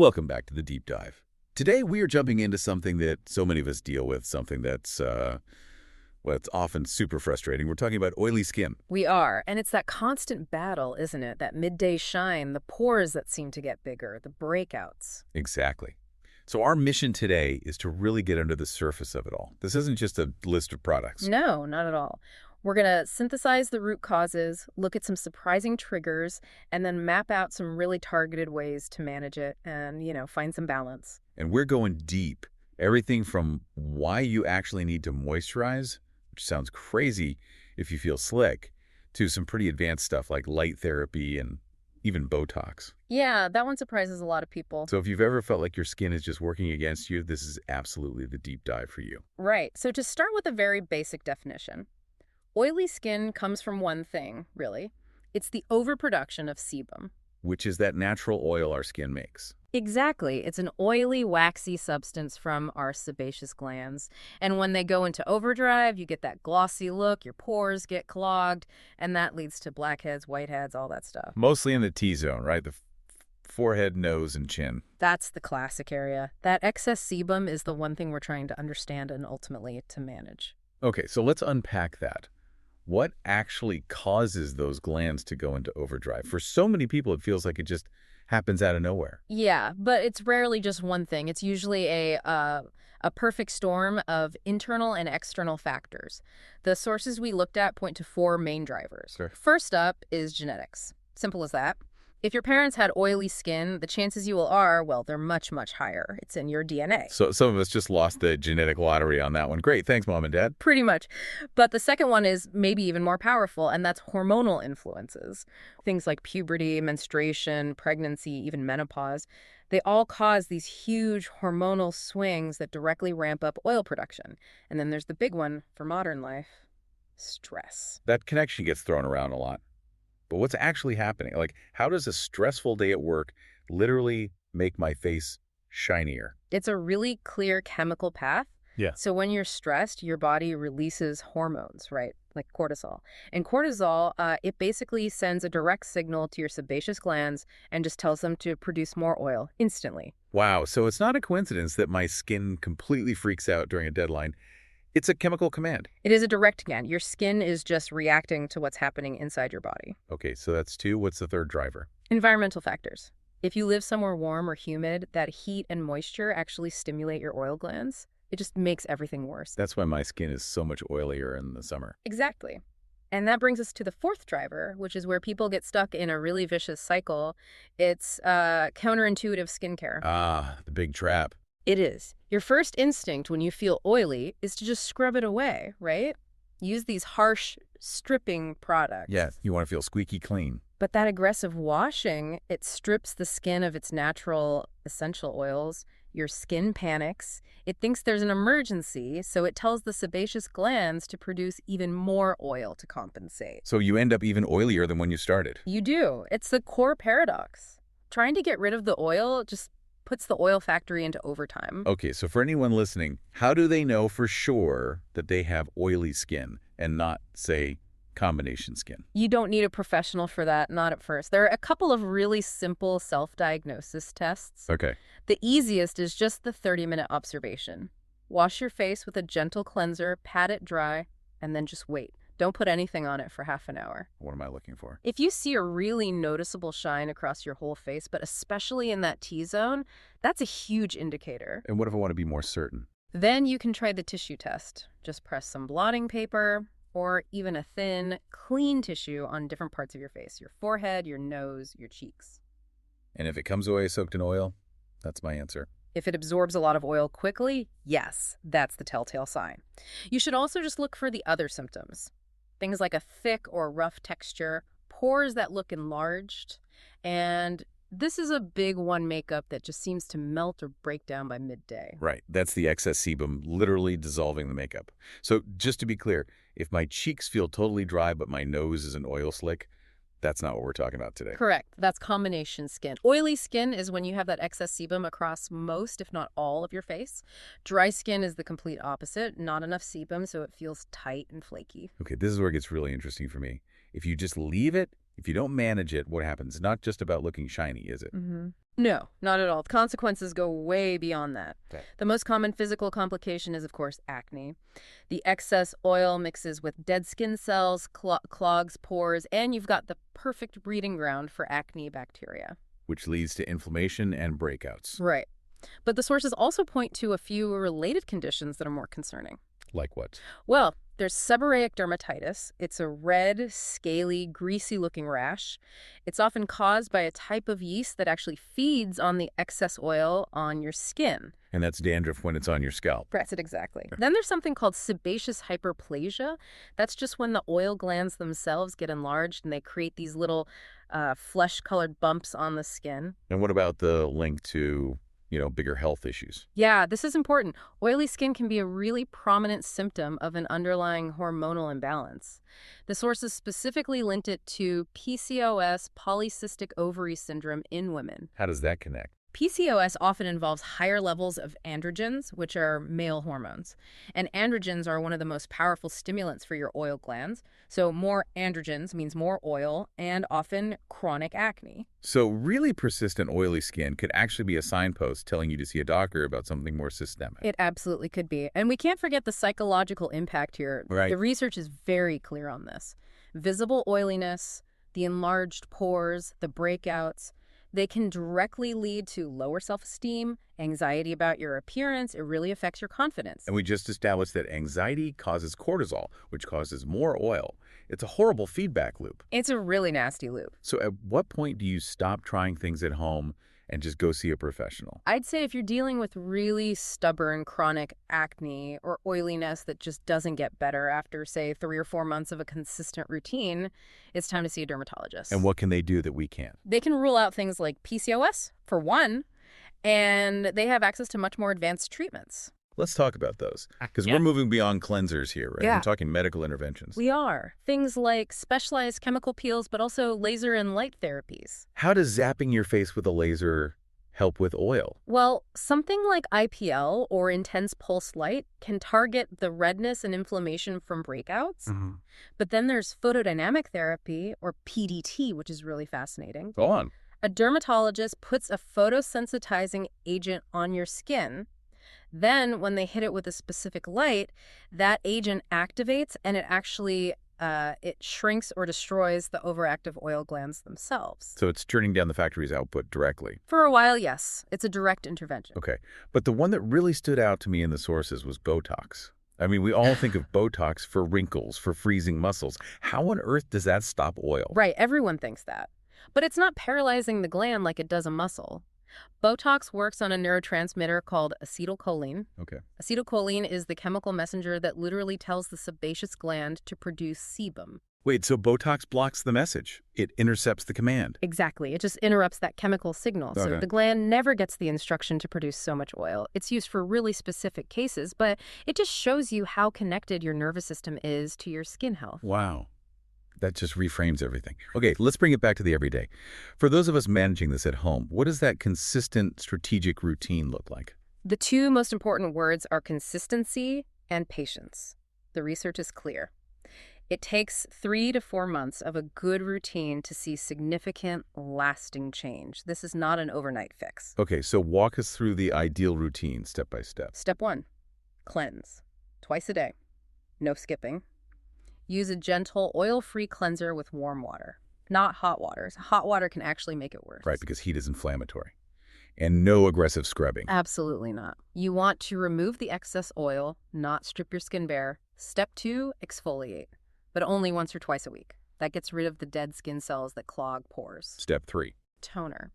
Welcome back to the Deep Dive. Today we are jumping into something that so many of us deal with, something that's, well, it's often super frustrating. We're talking about oily skin. We are, and it's that constant battle, isn't it? That midday shine, the pores that seem to get bigger, the breakouts. Exactly. So our mission today is to really get under the surface of it all. This isn't just a list of products. No, not at all. We're going to synthesize the root causes, look at some surprising triggers, and then map out some really targeted ways to manage it and, find some balance. And we're going deep. Everything from why you actually need to moisturize, which sounds crazy if you feel slick, to some pretty advanced stuff like light therapy and even Botox. Yeah, that one surprises a lot of people. So if you've ever felt like your skin is just working against you, this is absolutely the deep dive for you. Right. So to start with a very basic definition, oily skin comes from one thing, really. It's the overproduction of sebum. Which is that natural oil our skin makes. Exactly. It's an oily, waxy substance from our sebaceous glands. And when they go into overdrive, you get that glossy look, your pores get clogged, and that leads to blackheads, whiteheads, all that stuff. Mostly in the T-zone, right? The forehead, nose, and chin. That's the classic area. That excess sebum is the one thing we're trying to understand and ultimately to manage. Okay, so let's unpack that. What actually causes those glands to go into overdrive? For so many people, it feels like it just happens out of nowhere. Yeah, but it's rarely just one thing. It's usually a perfect storm of internal and external factors. The sources we looked at point to four main drivers. Sure. First up is genetics. Simple as that. If your parents had oily skin, the chances you will are, well, they're much, much higher. It's in your DNA. So some of us just lost the genetic lottery on that one. Great, thanks, Mom and Dad. Pretty much. But the second one is maybe even more powerful, and that's hormonal influences. Things like puberty, menstruation, pregnancy, even menopause. They all cause these huge hormonal swings that directly ramp up oil production. And then there's the big one for modern life, stress. That connection gets thrown around a lot. But what's actually happening? Like, how does a stressful day at work literally make my face shinier? It's a really clear chemical path. Yeah. So when you're stressed, your body releases hormones, right? Like cortisol. And cortisol, it basically sends a direct signal to your sebaceous glands and just tells them to produce more oil instantly. Wow, so it's not a coincidence that my skin completely freaks out during a deadline. It's a chemical command. It is a direct command. Your skin is just reacting to what's happening inside your body. Okay, so that's two. What's the third driver? Environmental factors. If you live somewhere warm or humid, that heat and moisture actually stimulate your oil glands. It just makes everything worse. That's why my skin is so much oilier in the summer. Exactly. And that brings us to the fourth driver, which is where people get stuck in a really vicious cycle. It's counterintuitive skincare. Ah, the big trap. It is. Your first instinct when you feel oily is to just scrub it away, right? Use these harsh, stripping products. Yeah, you want to feel squeaky clean. But that aggressive washing, it strips the skin of its natural essential oils. Your skin panics. It thinks there's an emergency, so it tells the sebaceous glands to produce even more oil to compensate. So you end up even oilier than when you started. You do. It's the core paradox. Trying to get rid of the oil just puts the oil factory into overtime. Okay, so for anyone listening, how do they know for sure that they have oily skin and not, say, combination skin? You don't need a professional for that, not at first. There are a couple of really simple self-diagnosis tests. Okay. The easiest is just the 30-minute observation. Wash your face with a gentle cleanser, pat it dry, and then just wait. Don't put anything on it for half an hour. What am I looking for? If you see a really noticeable shine across your whole face, but especially in that T-zone, that's a huge indicator. And what if I want to be more certain? Then you can try the tissue test. Just press some blotting paper or even a thin, clean tissue on different parts of your face, your forehead, your nose, your cheeks. And if it comes away soaked in oil, that's my answer. If it absorbs a lot of oil quickly, yes, that's the telltale sign. You should also just look for the other symptoms. Things like a thick or rough texture, pores that look enlarged, and this is a big one makeup that just seems to melt or break down by midday. Right. That's the excess sebum literally dissolving the makeup. So just to be clear, if my cheeks feel totally dry but my nose is an oil slick, that's not what we're talking about today. Correct. That's combination skin. Oily skin is when you have that excess sebum across most, if not all, of your face. Dry skin is the complete opposite. Not enough sebum, so it feels tight and flaky. Okay, this is where it gets really interesting for me. If you just leave it, if you don't manage it, what happens? It's not just about looking shiny, is it? No, not at all. The consequences go way beyond that. Okay. The most common physical complication is, of course, acne. The excess oil mixes with dead skin cells, clogs pores, and you've got the perfect breeding ground for acne bacteria. Which leads to inflammation and breakouts. Right. But the sources also point to a few related conditions that are more concerning. Like what? Well, there's seborrheic dermatitis. It's a red, scaly, greasy-looking rash. It's often caused by a type of yeast that actually feeds on the excess oil on your skin. And that's dandruff when it's on your scalp. That's it exactly. Then there's something called sebaceous hyperplasia. That's just when the oil glands themselves get enlarged and they create these little flesh-colored bumps on the skin. And what about the link to, bigger health issues? Yeah, this is important. Oily skin can be a really prominent symptom of an underlying hormonal imbalance. The sources specifically linked it to PCOS, polycystic ovary syndrome in women. How does that connect? PCOS often involves higher levels of androgens, which are male hormones. And androgens are one of the most powerful stimulants for your oil glands. So more androgens means more oil and often chronic acne. So really persistent oily skin could actually be a signpost telling you to see a doctor about something more systemic. It absolutely could be. And we can't forget the psychological impact here. Right. The research is very clear on this. Visible oiliness, the enlarged pores, the breakouts, they can directly lead to lower self-esteem, anxiety about your appearance. It really affects your confidence. And we just established that anxiety causes cortisol, which causes more oil. It's a horrible feedback loop. It's a really nasty loop. So at what point do you stop trying things at home and just go see a professional? I'd say if you're dealing with really stubborn chronic acne or oiliness that just doesn't get better after, say, 3 or 4 months of a consistent routine, it's time to see a dermatologist. And what can they do that we can't? They can rule out things like PCOS, for one, and they have access to much more advanced treatments. Let's talk about those, because we're moving beyond cleansers here, right? Yeah. We're talking medical interventions. We are. Things like specialized chemical peels, but also laser and light therapies. How does zapping your face with a laser help with oil? Well, something like IPL or intense pulse light can target the redness and inflammation from breakouts. Mm-hmm. But then there's photodynamic therapy, or PDT, which is really fascinating. Go on. A dermatologist puts a photosensitizing agent on your skin. Then when they hit it with a specific light, that agent activates and it actually it shrinks or destroys the overactive oil glands themselves. So it's turning down the factory's output directly. For a while, yes. It's a direct intervention. Okay. But the one that really stood out to me in the sources was Botox. I mean, we all think of Botox for wrinkles, for freezing muscles. How on earth does that stop oil? Right, everyone thinks that. But it's not paralyzing the gland like it does a muscle. Botox works on a neurotransmitter called acetylcholine. Okay. Acetylcholine is the chemical messenger that literally tells the sebaceous gland to produce sebum. Wait, so Botox blocks the message. It intercepts the command. Exactly. It just interrupts that chemical signal. So Okay. the gland never gets the instruction to produce so much oil. It's used for really specific cases, but it just shows you how connected your nervous system is to your skin health. Wow. That just reframes everything. Okay, let's bring it back to the everyday. For those of us managing this at home, what does that consistent strategic routine look like? The two most important words are consistency and patience. The research is clear. It takes 3 to 4 months of a good routine to see significant, lasting change. This is not an overnight fix. Okay, so walk us through the ideal routine step by step. Step 1, cleanse. Twice a day. No skipping. Use a gentle, oil-free cleanser with warm water, not hot water. Hot water can actually make it worse. Right, because heat is inflammatory. And no aggressive scrubbing. Absolutely not. You want to remove the excess oil, not strip your skin bare. Step 2, exfoliate, but only once or twice a week. That gets rid of the dead skin cells that clog pores. Step 3. Toner.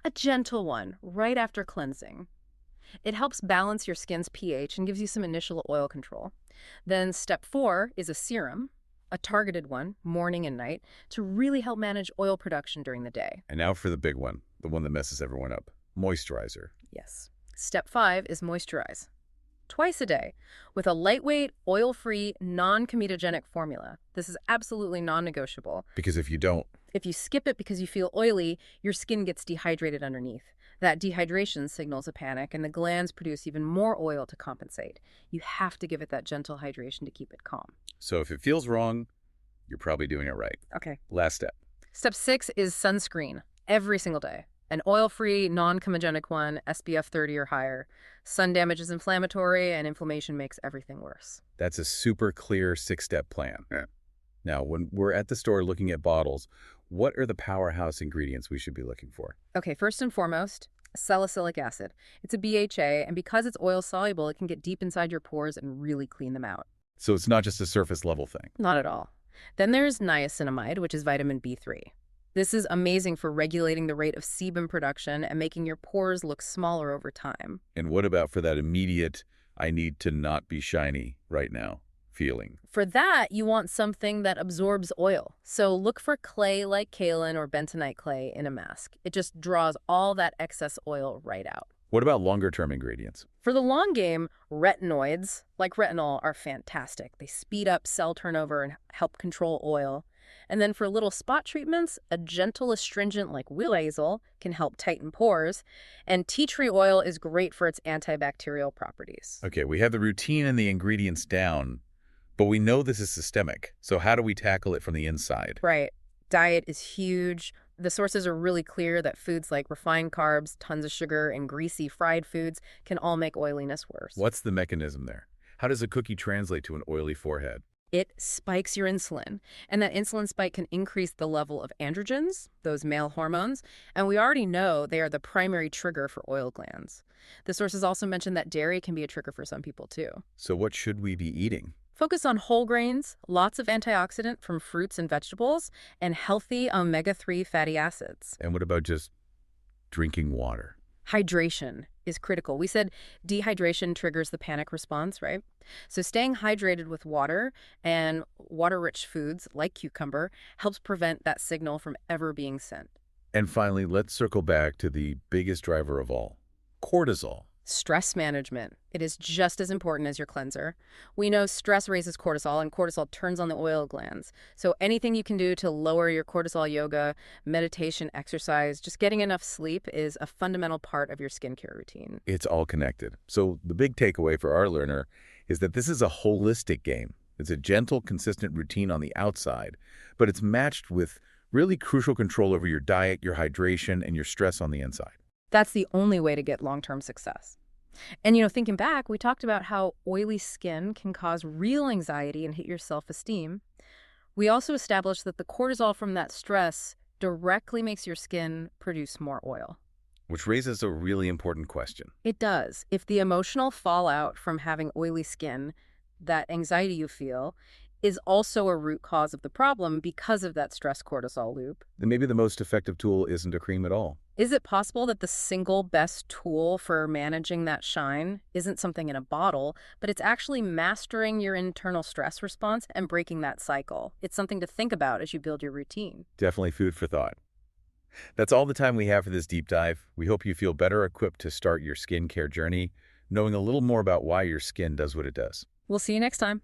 A gentle one, right after cleansing. It helps balance your skin's pH and gives you some initial oil control. Then step 4 is a serum, a targeted one, morning and night, to really help manage oil production during the day. And now for the big one, the one that messes everyone up. Moisturizer. Yes. Step 5 is moisturize. Twice a day, with a lightweight, oil-free, non-comedogenic formula. This is absolutely non-negotiable. Because if you don't, If you skip it because you feel oily, your skin gets dehydrated underneath. That dehydration signals a panic, and the glands produce even more oil to compensate. You have to give it that gentle hydration to keep it calm. so if it feels wrong, you're probably doing it right. Okay. Last step. Step 6 is sunscreen, every single day. An oil-free, non-comedogenic one, SPF 30 or higher. Sun damage is inflammatory, and inflammation makes everything worse. That's a super clear six-step plan. Yeah. Now, when we're at the store looking at bottles, what are the powerhouse ingredients we should be looking for? Okay, first and foremost, salicylic acid. It's a BHA, and because it's oil-soluble, it can get deep inside your pores and really clean them out. So it's not just a surface level thing. Not at all. Then there's niacinamide, which is vitamin B3. This is amazing for regulating the rate of sebum production and making your pores look smaller over time. And what about for that immediate, I need to not be shiny right now feeling? For that, you want something that absorbs oil. So look for clay like kaolin or bentonite clay in a mask. It just draws all that excess oil right out. What about longer-term ingredients? For the long game, retinoids, like retinol, are fantastic. They speed up cell turnover and help control oil. And then for little spot treatments, a gentle astringent like willow can help tighten pores. And tea tree oil is great for its antibacterial properties. Okay, we have the routine and the ingredients down, but we know this is systemic. So how do we tackle it from the inside? Right. Diet is huge. The sources are really clear that foods like refined carbs, tons of sugar, and greasy fried foods can all make oiliness worse. What's the mechanism there? How does a cookie translate to an oily forehead? It spikes your insulin, and that insulin spike can increase the level of androgens, those male hormones, and we already know they are the primary trigger for oil glands. The sources also mention that dairy can be a trigger for some people too. So what should we be eating? Focus on whole grains, lots of antioxidant from fruits and vegetables, and healthy omega-3 fatty acids. And what about just drinking water? Hydration is critical. We said dehydration triggers the panic response, right? So staying hydrated with water and water-rich foods like cucumber helps prevent that signal from ever being sent. And finally, let's circle back to the biggest driver of all, cortisol. Stress management. It is just as important as your cleanser. We know stress raises cortisol, and cortisol turns on the oil glands. So anything you can do to lower your cortisol, yoga, meditation, exercise, just getting enough sleep is a fundamental part of your skincare routine. It's all connected. So the big takeaway for our learner is that this is a holistic game. It's a gentle, consistent routine on the outside, but it's matched with really crucial control over your diet, your hydration, and your stress on the inside. That's the only way to get long-term success. And, thinking back, we talked about how oily skin can cause real anxiety and hit your self-esteem. We also established that the cortisol from that stress directly makes your skin produce more oil. Which raises a really important question. It does. If the emotional fallout from having oily skin, that anxiety you feel, is also a root cause of the problem because of that stress cortisol loop. Then maybe the most effective tool isn't a cream at all. Is it possible that the single best tool for managing that shine isn't something in a bottle, but it's actually mastering your internal stress response and breaking that cycle? It's something to think about as you build your routine. Definitely food for thought. That's all the time we have for this deep dive. We hope you feel better equipped to start your skincare journey, knowing a little more about why your skin does what it does. We'll see you next time.